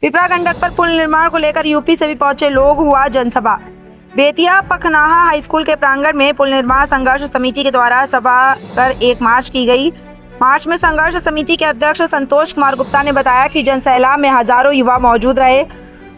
पिपरा गंडक पर पुल निर्माण को लेकर यूपी से भी पहुंचे लोग, हुआ जनसभा। बेतिया पखनाहा हाई स्कूल के प्रांगण में पुल निर्माण संघर्ष समिति के द्वारा सभा कर एक मार्च की गई। मार्च में संघर्ष समिति के अध्यक्ष संतोष कुमार गुप्ता ने बताया कि जनसैलाब में हजारों युवा मौजूद रहे।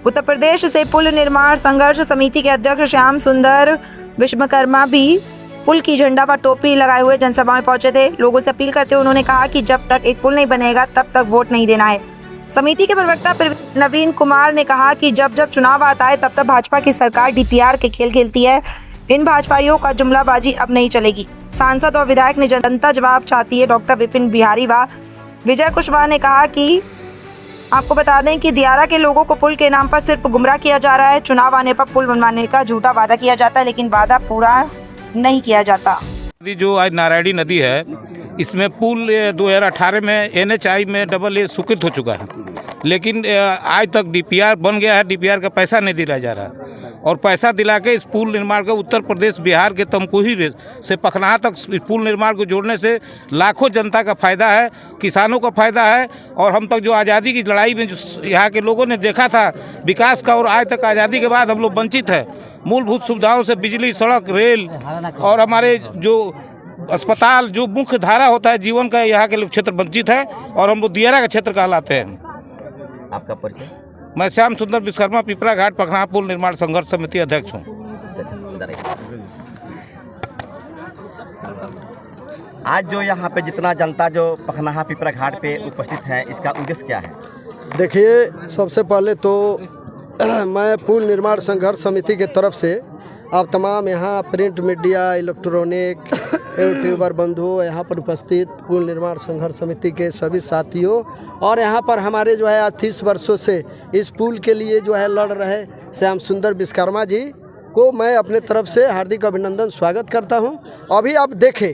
उत्तर प्रदेश से पुल निर्माण संघर्ष समिति के अध्यक्ष श्याम सुंदर विश्वकर्मा भी पुल की झंडा पर टोपी लगाए हुए जनसभा में पहुंचे थे। लोगों से अपील करते हुए उन्होंने कहा कि जब तक एक पुल नहीं बनेगा तब तक वोट नहीं देना है। समिति के प्रवक्ता नवीन कुमार ने कहा कि जब जब चुनाव आता है तब तब भाजपा की सरकार डीपीआर के खेल खेलती है। इन भाजपाइयों का जुमलाबाजी अब नहीं चलेगी। सांसद और विधायक ने जनता जवाब चाहती है। डॉक्टर विपिन बिहारी व विजय कुशवाहा ने कहा कि आपको बता दें कि दियारा के लोगों को पुल के नाम पर सिर्फ गुमराह किया जा रहा है। चुनाव आने पर पुल बनवाने का झूठा वादा किया जाता है, लेकिन वादा पूरा नहीं किया जाता। जो आज नारायणी नदी है, इसमें पुल 2018 में NHI में AA स्वीकृत हो चुका है, लेकिन आज तक DPR बन गया है। DPR का पैसा नहीं दिया जा रहा है, और पैसा दिला के इस पुल निर्माण का उत्तर प्रदेश बिहार के तमकुही से पखनाहा तक इस पुल निर्माण को जोड़ने से लाखों जनता का फायदा है, किसानों का फायदा है। और हम तक जो आज़ादी की लड़ाई में जो यहाँ के लोगों ने देखा था विकास का, और आज तक आज़ादी के बाद हम लोग वंचित है मूलभूत सुविधाओं से, बिजली, सड़क, रेल और हमारे जो अस्पताल, जो मुख्य धारा होता है जीवन का, यहाँ के लोग क्षेत्र वंचित है, और हम लोग दियारा का क्षेत्र कहलाते हैं। आपका परिचय? मैं श्याम सुंदर विश्वकर्मा, पिपरा घाट पखनाहा पुल निर्माण संघर्ष समिति अध्यक्ष हूँ। आज जो यहाँ पे जितना जनता जो पखनाहा पिपरा घाट पे उपस्थित है, इसका उद्देश्य क्या है? देखिए, सबसे पहले तो मैं पुल निर्माण संघर्ष समिति के तरफ से आप तमाम यहाँ प्रिंट मीडिया, इलेक्ट्रॉनिक, यूट्यूबर बंधुओं, यहाँ पर उपस्थित पुल निर्माण संघर्ष समिति के सभी साथियों, और यहाँ पर हमारे जो है आज 30 वर्षों से इस पुल के लिए जो है लड़ रहे श्याम सुंदर विश्वकर्मा जी को मैं अपने तरफ से हार्दिक अभिनंदन स्वागत करता हूँ। अभी आप देखें,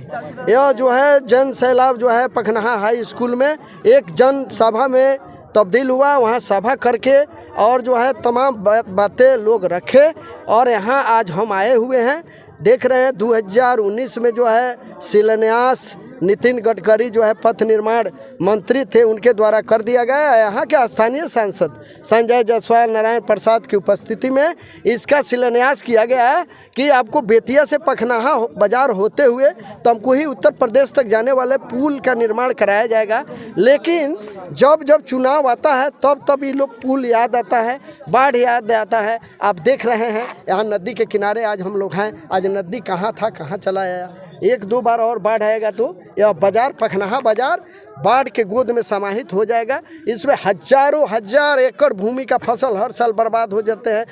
यह जो है जन सैलाब जो है पखनाहा हाई स्कूल में एक जन सभा में तब्दील हुआ। वहाँ सभा करके और जो है तमाम बातें लोग रखे, और यहाँ आज हम आए हुए हैं। देख रहे हैं 2019 में जो है शिलान्यास नितिन गडकरी जो है पथ निर्माण मंत्री थे, उनके द्वारा कर दिया गया। यहाँ के स्थानीय सांसद संजय जायसवाल, नारायण प्रसाद की उपस्थिति में इसका शिलान्यास किया गया है कि आपको बेतिया से पखनाहा बाजार होते हुए तमकुही उत्तर प्रदेश तक जाने वाले पुल का निर्माण कराया जाएगा। लेकिन जब जब चुनाव आता है तब तब ये लोग पुल याद आता है, बाढ़ याद आता है। आप देख रहे हैं यहाँ नदी के किनारे आज हम लोग हैं। आज नदी कहाँ था, कहाँ चला आया। एक दो बार और बाढ़ आएगा तो यह बाजार पखनाहा बाजार बाढ़ के गोद में समाहित हो जाएगा। इसमें हजारों हजार एकड़ भूमि का फसल हर साल बर्बाद हो जाते हैं।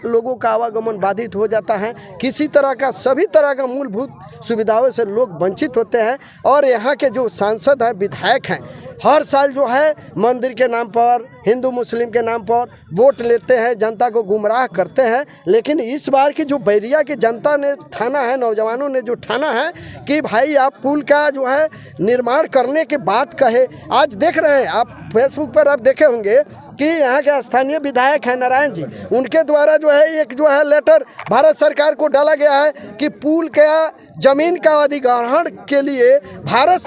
लोगों का आवागमन बाधित हो जाता है। किसी तरह का, सभी तरह का मूलभूत सुविधाओं से लोग वंचित होते हैं। और यहाँ के जो सांसद हैं, विधायक हैं, हर साल जो है मंदिर के नाम पर, हिंदू मुस्लिम के नाम पर वोट लेते हैं, जनता को गुमराह करते हैं। लेकिन इस बार की जो बैरिया की जनता ने ठाना है, नौजवानों ने जो ठाना है कि भाई आप पुल का जो है निर्माण करने के बात कहे। आज देख रहे हैं आप फेसबुक पर आप देखे होंगे कि यहाँ के स्थानीय विधायक हैं नारायण जी, उनके द्वारा जो है एक जो है लेटर भारत सरकार को डाला गया है कि पुल का जमीन का अधिग्रहण के लिए भारत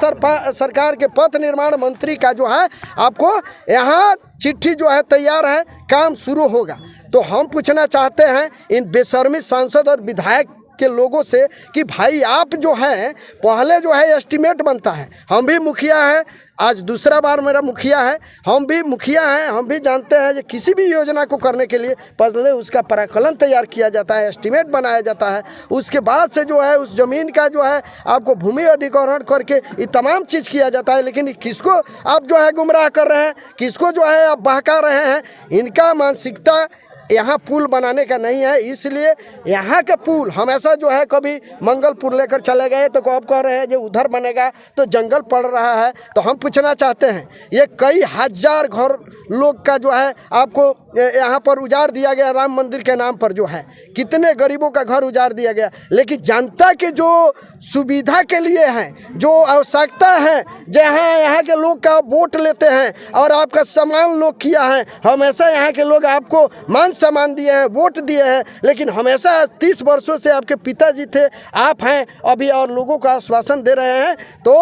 सरकार के पथ निर्माण मंत्री का जो है आपको यहाँ चिट्ठी जो है तैयार है, काम शुरू होगा। तो हम पूछना चाहते हैं इन बेशर्मी सांसद और विधायक के लोगों से कि भाई आप जो है पहले जो है एस्टीमेट बनता है। हम भी मुखिया हैं, आज दूसरा बार मेरा मुखिया है, हम भी मुखिया हैं, हम भी जानते हैं कि किसी भी योजना को करने के लिए पहले उसका प्राकलन तैयार किया जाता है, एस्टीमेट बनाया जाता है। उसके बाद से जो है उस ज़मीन का जो है आपको भूमि अधिग्रहण करके ये तमाम चीज़ किया जाता है। लेकिन किसको आप जो है गुमराह कर रहे हैं, किसको जो है आप बहका रहे हैं। इनका मानसिकता यहाँ पुल बनाने का नहीं है। इसलिए यहाँ के पुल हमेशा जो है कभी मंगलपुर लेकर चले गए तो कब कह रहे हैं जो उधर बनेगा तो जंगल पड़ रहा है। तो हम पूछना चाहते हैं, ये कई हजार घर लोग का जो है आपको यहाँ पर उजाड़ दिया गया राम मंदिर के नाम पर, जो है कितने गरीबों का घर उजाड़ दिया गया। लेकिन जनता के जो सुविधा के लिए हैं, जो आवश्यकता है, जहाँ यहाँ के लोग का वोट लेते हैं और आपका सम्मान लोग किया है, हमेशा यहाँ के लोग आपको मान सम्मान दिए हैं, वोट दिए हैं, लेकिन हमेशा 30 वर्षों से आपके पिताजी थे, आप हैं अभी और लोगों को आश्वासन दे रहे हैं। तो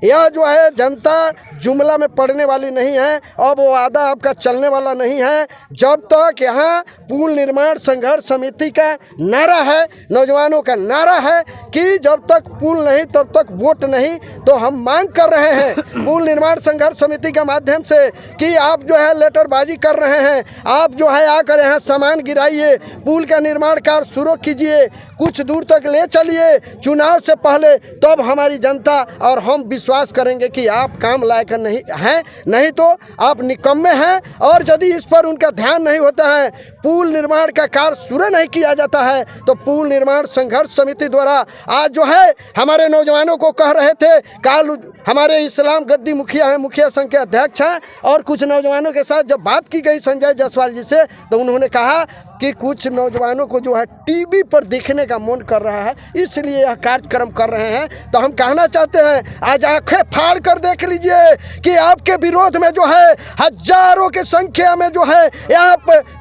यह जो है जनता जुमला में पड़ने वाली नहीं है, अब वो वादा आपका चलने वाला नहीं है। जब तक यहाँ पुल निर्माण संघर्ष समिति का नारा है, नौजवानों का नारा है कि जब तक पुल नहीं तब तक वोट नहीं, तो हम मांग कर रहे हैं पुल निर्माण संघर्ष समिति के माध्यम से कि आप जो है लेटरबाजी कर रहे हैं, आप जो है आकर यहाँ सामान गिराइए, पुल का निर्माण कार्य शुरू कीजिए, कुछ दूर तक ले चलिए चुनाव से पहले, तब हमारी जनता और हम विश्वास करेंगे कि आप काम लायक नहीं हैं, नहीं तो आप निकम्मे हैं। और यदि इस पर उनका ध्यान नहीं होता है, पुल निर्माण का कार्य शुरू नहीं किया जाता है, तो पुल निर्माण संघर्ष समिति द्वारा आज जो है हमारे नौजवानों को कह रहे थे, काल हमारे इस्लाम गद्दी मुखिया हैं, मुखिया संघ के अध्यक्ष हैं, और कुछ नौजवानों के साथ जब बात की गई संजय जायसवाल जी से, तो उन्होंने कहा कि कुछ नौजवानों को जो है टीवी पर देखने का मन कर रहा है, इसलिए यह कार्यक्रम कर रहे हैं। तो हम कहना चाहते हैं, आज आंखें फाड़ कर देख लीजिए कि आपके विरोध में जो है हजारों की संख्या में जो है यहाँ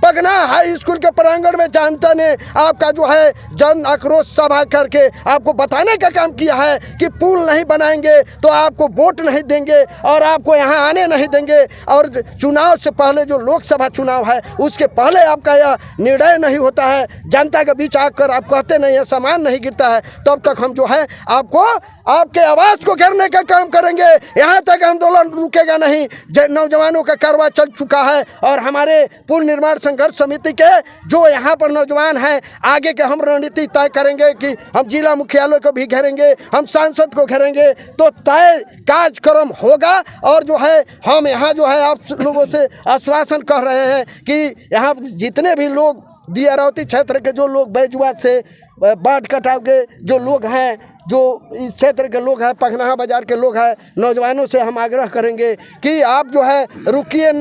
पगना हाई स्कूल के प्रांगण में जनता ने आपका जो है जन आक्रोश सभा करके आपको बताने का काम किया है कि पुल नहीं बनाएंगे तो आपको वोट नहीं देंगे और आपको यहाँ आने नहीं देंगे। और चुनाव से पहले जो लोकसभा चुनाव है उसके पहले आपका यह निर्णय नहीं होता है, जनता के बीच आकर आप कहते नहीं है, सामान नहीं गिरता है, तब तक हम जो है आपको आपके आवाज़ को घेरने का काम करेंगे। यहाँ तक आंदोलन रुकेगा नहीं। नौजवानों का कार्रवाई चल चुका है और हमारे पुल निर्माण संघर्ष समिति के जो यहाँ पर नौजवान हैं, आगे के हम रणनीति तय करेंगे कि हम जिला मुख्यालय को भी घेरेंगे, हम सांसद को घेरेंगे, तो तय कार्यक्रम होगा। और जो है हम यहाँ जो है आप लोगों से आश्वासन कह रहे हैं कि यहाँ जितने भी लोग दियारौती क्षेत्र के जो लोग बैजुआ से बाढ़ कटाव के जो लोग हैं, जो इस क्षेत्र के लोग हैं, पखनाहा बाजार के लोग हैं, नौजवानों से हम आग्रह करेंगे कि आप जो है रुकिए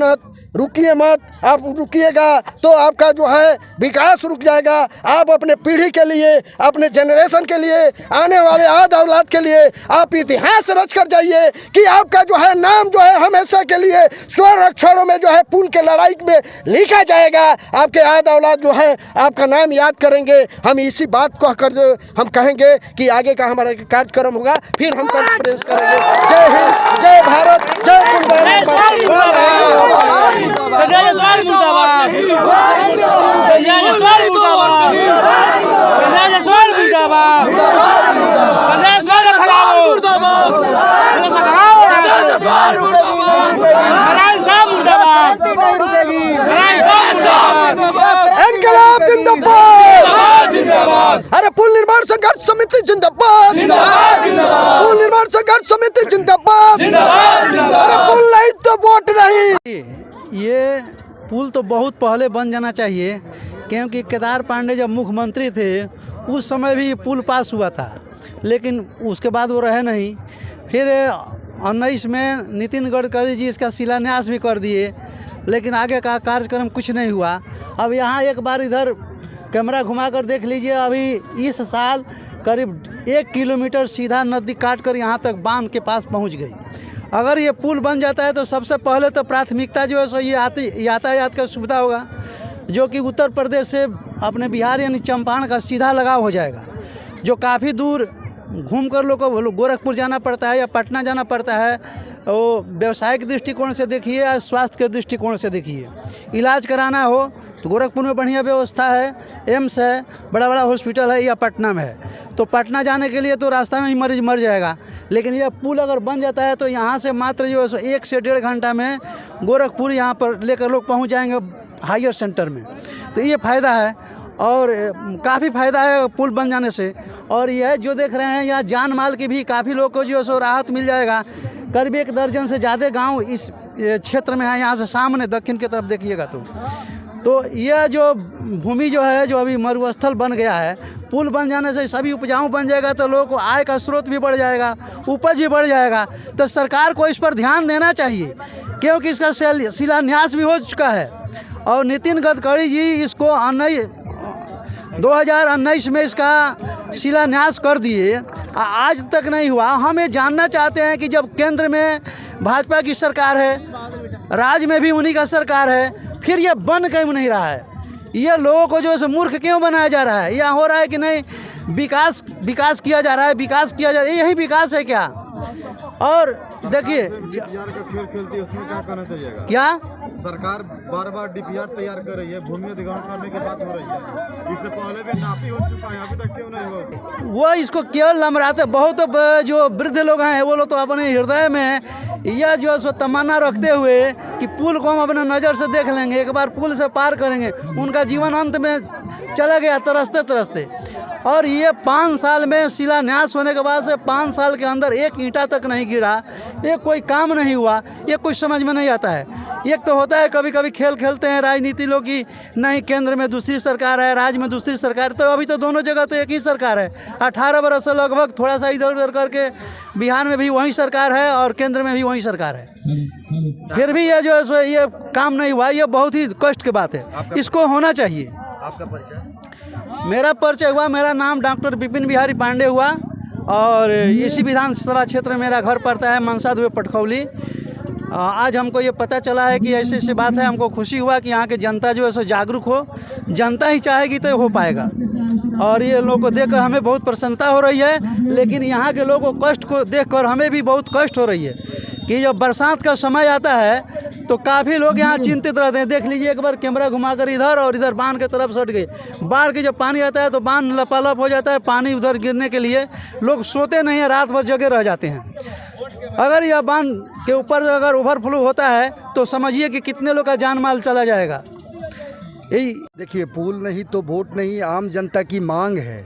मत। आप रुकिएगा तो आपका जो है विकास रुक जाएगा। आप अपने पीढ़ी के लिए, अपने जनरेशन के लिए, आने वाले आद औलाद के लिए आप इतिहास रच कर जाइए कि आपका जो है नाम जो है हमेशा के लिए स्वर अक्षरों में जो है पुल के लड़ाई में लिखा जाएगा। आपके आद औलाद जो है आपका नाम याद करेंगे। हम इसी बात को कर जो हम कहेंगे कि आगे का हमारा कार्यक्रम होगा, फिर हम कॉन्फ्रेंस करेंगे। जय हिंद, जय भारत, जय इनकलाब जिंदाबाद। अरे पुल निर्माण संघर्ष समिति जिंदाबाद, पुल निर्माण संघर्ष समिति जिंदाबाद। अरे पुल नहीं तो वोट नहीं। ये पुल तो बहुत पहले बन जाना चाहिए, क्योंकि केदार पांडे जब मुख्यमंत्री थे उस समय भी पुल पास हुआ था, लेकिन उसके बाद वो रहे नहीं। फिर 19 में नितिन गडकरी जी इसका शिलान्यास भी कर दिए, लेकिन आगे का कार्यक्रम कुछ नहीं हुआ। अब यहाँ एक बार इधर कैमरा घुमाकर देख लीजिए, अभी इस साल करीब 1 किलोमीटर सीधा नदी काट कर यहाँ तक बांध के पास पहुँच गई। अगर ये पुल बन जाता है तो सबसे पहले तो प्राथमिकता जो है सो ये यातायात का सुविधा होगा, जो कि उत्तर प्रदेश से अपने बिहार यानी चंपारण का सीधा लगाव हो जाएगा। जो काफ़ी दूर घूम कर लोग को गोरखपुर जाना पड़ता है या पटना जाना पड़ता है, वो व्यवसायिक दृष्टिकोण से देखिए या स्वास्थ्य के दृष्टिकोण से देखिए। इलाज कराना हो तो गोरखपुर में बढ़िया व्यवस्था है, एम्स है, बड़ा बड़ा हॉस्पिटल है, या पटना में है। तो पटना जाने के लिए तो रास्ता में ही मरीज मर जाएगा, लेकिन यह पुल अगर बन जाता है तो यहाँ से मात्र जो है 1 से 1.5 घंटा में गोरखपुर यहाँ पर लेकर लोग पहुँच जाएंगे हायर सेंटर में। तो ये फ़ायदा है और काफ़ी फ़ायदा है पुल बन जाने से। और यह जो देख रहे हैं यहाँ जान माल की भी काफ़ी लोग को जो है सो राहत मिल जाएगा। करीब 1 दर्जन से ज़्यादा गांव इस क्षेत्र में है। यहाँ से सामने दक्षिण की तरफ देखिएगा तो यह जो भूमि जो है जो अभी मरुस्थल बन गया है, पुल बन जाने से सभी उपजाऊ बन जाएगा, तो लोगों को आय का स्रोत भी बढ़ जाएगा, उपज भी बढ़ जाएगा। तो सरकार को इस पर ध्यान देना चाहिए, क्योंकि इसका शिलान्यास भी हो चुका है। और नितिन गडकरी जी इसको 2019 में इसका शिलान्यास कर दिए, आज तक नहीं हुआ। हम ये जानना चाहते हैं कि जब केंद्र में भाजपा की सरकार है, राज्य में भी उन्हीं का सरकार है, फिर ये बन क्यों नहीं रहा है? ये लोगों को जो है मूर्ख क्यों बनाया जा रहा है? या हो रहा है कि नहीं विकास किया जा रहा है, विकास किया जा रहा है, यही विकास है क्या? और देखिए डीपीआर का खेल खेलती है, उसमें क्या कहना चाहिएगा? क्या सरकार बार बार डीपीआर तैयार कर रही है, भूमि अधिग्रहण करने की बात हो रही है, इससे पहले भी नापी हो चुका है, अभी तक क्यों नहीं हुआ? वो इसको केवल लमराते, बहुत जो वृद्ध लोग हैं वो लोग तो अपने हृदय में यह जो सो तमन्ना रखते हुए कि पुल को हम अपने नज़र से देख लेंगे, एक बार पुल से पार करेंगे, उनका जीवन अंत में चला गया तरसते तरसते। और ये 5 साल में शिलान्यास होने के बाद से 5 साल के अंदर एक ईंटा तक नहीं गिरा, एक कोई काम नहीं हुआ, ये कुछ समझ में नहीं आता है। एक तो होता है कभी कभी खेल खेलते हैं राजनीति लोग की, नहीं केंद्र में दूसरी सरकार है, राज्य में दूसरी सरकार, तो अभी तो दोनों जगह तो एक ही सरकार है। 18 बरस से लगभग थोड़ा सा इधर उधर करके बिहार में भी वही सरकार है और केंद्र में भी वही सरकार है, फिर भी ये जो है सो ये काम नहीं हुआ, ये बहुत ही कष्ट की बात है, इसको होना चाहिए। आपका परिचय? मेरा परिचय हुआ, मेरा नाम डॉक्टर विपिन बिहारी पांडे हुआ और इसी विधानसभा क्षेत्र में मेरा घर पड़ता है मनसा दुबे पटखौली। आज हमको ये पता चला है कि ऐसी ऐसी बात है, हमको खुशी हुआ कि यहाँ के जनता जो है सो जागरूक हो, जनता ही चाहेगी तो हो पाएगा। और ये लोगों को देखकर हमें बहुत प्रसन्नता हो रही है, लेकिन यहाँ के लोगों को कष्ट को देखकर हमें भी बहुत कष्ट हो रही है कि जब बरसात का समय आता है तो काफ़ी लोग यहाँ चिंतित रहते हैं। देख लीजिए एक बार कैमरा घुमाकर इधर और इधर बांध के तरफ सट गई, बाढ़ के जब पानी आता है तो बांध लपालप हो जाता है, पानी उधर गिरने के लिए लोग सोते नहीं हैं, रात भर जगे रह जाते हैं। अगर यह बांध के ऊपर अगर ओवरफ्लो होता है तो समझिए कि कितने लोग का जान माल चला जाएगा। यही देखिए, पुल नहीं तो वोट नहीं, आम जनता की मांग है,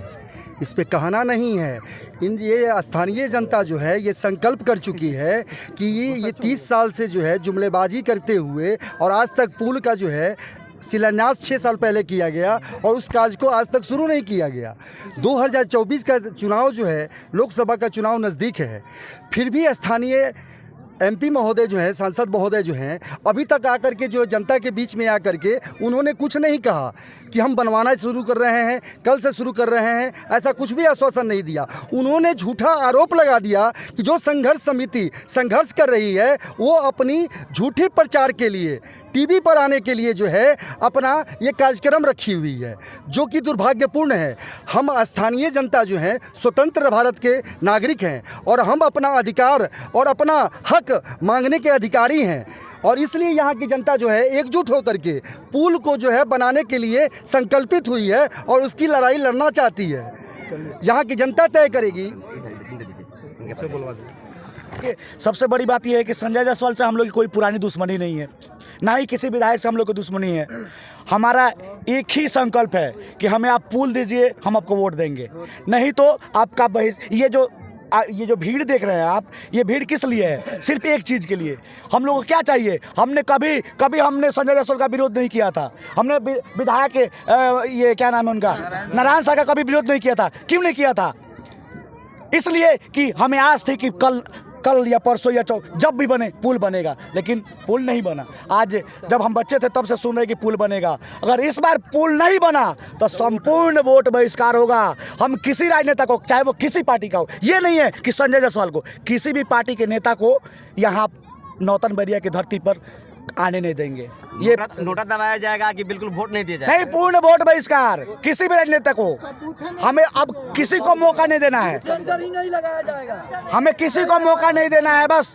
इस पे कहना नहीं है। ये स्थानीय जनता जो है ये संकल्प कर चुकी है कि ये 30 साल से जो है जुमलेबाजी करते हुए और आज तक पुल का जो है शिलान्यास 6 साल पहले किया गया और उस कार्य को आज तक शुरू नहीं किया गया। 2024 का चुनाव जो है, लोकसभा का चुनाव नज़दीक है, फिर भी स्थानीय MP महोदय जो हैं, सांसद महोदय जो हैं, अभी तक आकर के जो जनता के बीच में आकर के उन्होंने कुछ नहीं कहा कि हम बनवाना शुरू कर रहे हैं, कल से शुरू कर रहे हैं, ऐसा कुछ भी आश्वासन नहीं दिया। उन्होंने झूठा आरोप लगा दिया कि जो संघर्ष समिति संघर्ष कर रही है वो अपनी झूठे प्रचार के लिए टीवी पर आने के लिए जो है अपना ये कार्यक्रम रखी हुई है, जो कि दुर्भाग्यपूर्ण है। हम स्थानीय जनता जो है स्वतंत्र भारत के नागरिक हैं और हम अपना अधिकार और अपना हक मांगने के अधिकारी हैं और इसलिए यहाँ की जनता जो है एकजुट होकर के पुल को जो है बनाने के लिए संकल्पित हुई है और उसकी लड़ाई लड़ना चाहती है। यहाँ की जनता तय करेगी। सबसे बड़ी बात यह है कि संजय जायसवाल से हम लोग की कोई पुरानी दुश्मनी नहीं है, ना ही किसी विधायक से हम लोग की दुश्मनी है। हमारा एक ही संकल्प है कि हमें आप पुल दीजिए, हम आपको वोट देंगे, नहीं तो आपका ये जो भीड़ देख रहे हैं आप, ये भीड़ किस लिए है? सिर्फ एक चीज़ के लिए। हम लोगों को क्या चाहिए? हमने कभी हमने संजय जायसवाल का विरोध नहीं किया था। हमने विधायक ये क्या नाम है उनका, नारायण साह का कभी विरोध नहीं किया था। क्यों नहीं किया था? इसलिए कि हमें आस थी कि कल या परसों या जब भी बने पुल बनेगा, लेकिन पुल नहीं बना। आज जब हम बच्चे थे तब से सुन रहे कि पुल बनेगा। अगर इस बार पुल नहीं बना तो संपूर्ण वोट बहिष्कार होगा। हम किसी राजनेता को, चाहे वो किसी पार्टी का हो, ये नहीं है कि संजय जायसवाल को, किसी भी पार्टी के नेता को यहाँ नौतन बरिया की धरती पर आने नहीं देंगे। ये नोटा दबाया जाएगा कि बिल्कुल वोट नहीं दिया जाएगा? नहीं, पूर्ण वोट बहिष्कार किसी भी राजनेता को। हमें अब किसी को मौका नहीं देना है, हमें किसी को मौका नहीं देना है बस।